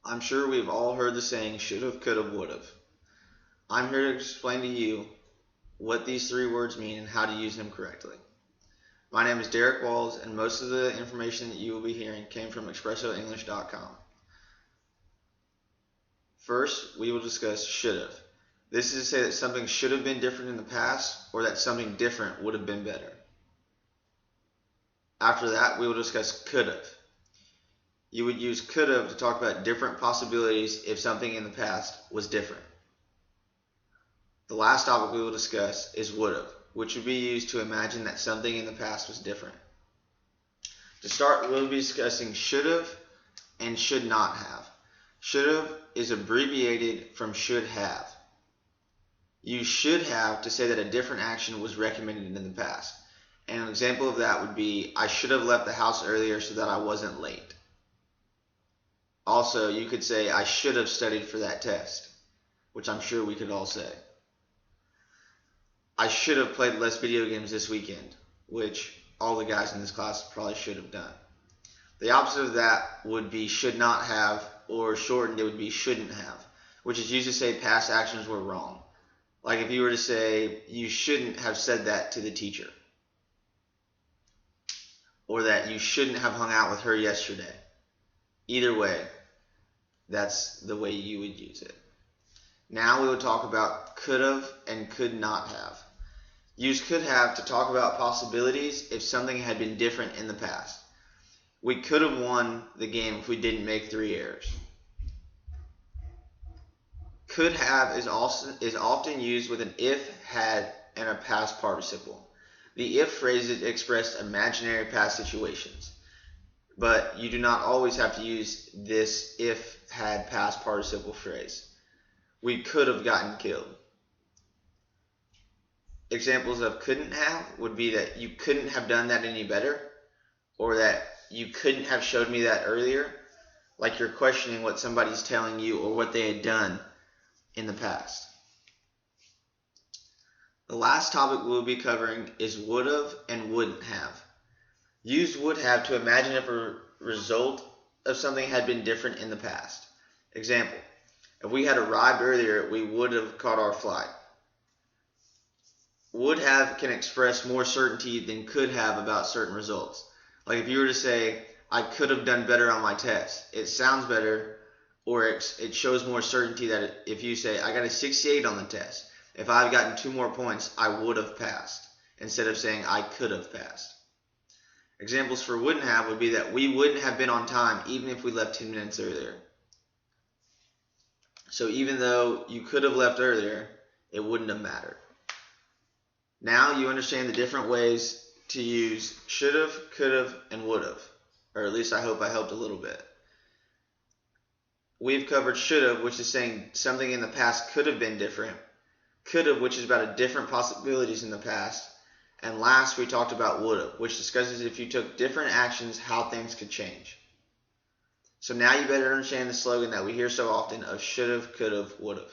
I'm sure we've all heard the saying should've, could've, would've. I'm here to explain to you what these three words mean and how to use them correctly. My name is Derek Walls, and most of the information that you will be hearing came from expressoenglish.com. First, we will discuss should've. This is to say that something should have been different in the past, or that something different would have been better. After that, we will discuss could've. You would use could've to talk about different possibilities if something in the past was different. The last topic we will discuss is would've, which would be used to imagine that something in the past was different. To start, we'll be discussing should've and should not have. Should've is abbreviated from should have. Use should have to say that a different action was recommended in the past. And an example of that would be, I should have left the house earlier so that I wasn't late. Also, you could say, I should have studied for that test, which I'm sure we could all say. I should have played less video games this weekend, which all the guys in this class probably should have done. The opposite of that would be should not have, or shortened it would be shouldn't have, which is used to say past actions were wrong. Like if you were to say, you shouldn't have said that to the teacher, or that you shouldn't have hung out with her yesterday. Either way, that's the way you would use it. Now we will talk about could have and could not have. Use could have to talk about possibilities if something had been different in the past. We could have won the game if we didn't make 3 errors. Could have is often used with an if, had, and a past participle. The if phrases express imaginary past situations, but you do not always have to use this if, had, past participle phrase. We could have gotten killed. Examples of couldn't have would be that you couldn't have done that any better, or that you couldn't have showed me that earlier, like you're questioning what somebody's telling you or what they had done in the past. The last topic we'll be covering is would've and wouldn't have. Use would have to imagine if a result of something had been different in the past. Example, if we had arrived earlier, we would have caught our flight. Would have can express more certainty than could have about certain results. Like if you were to say, I could have done better on my test. It sounds better, or it shows more certainty that if you say, I got a 68 on the test, if I had gotten 2 more points, I would have passed, instead of saying I could have passed. Examples for wouldn't have would be that we wouldn't have been on time even if we left 10 minutes earlier. So even though you could have left earlier, it wouldn't have mattered. Now you understand the different ways to use should've, could've, and would've, or at least I hope I helped a little bit. We've covered should've, which is saying something in the past could have been different. Could've, which is about different possibilities in the past. And last, we talked about would've, which discusses if you took different actions, how things could change. So now you better understand the slogan that we hear so often of should've, could've, would've.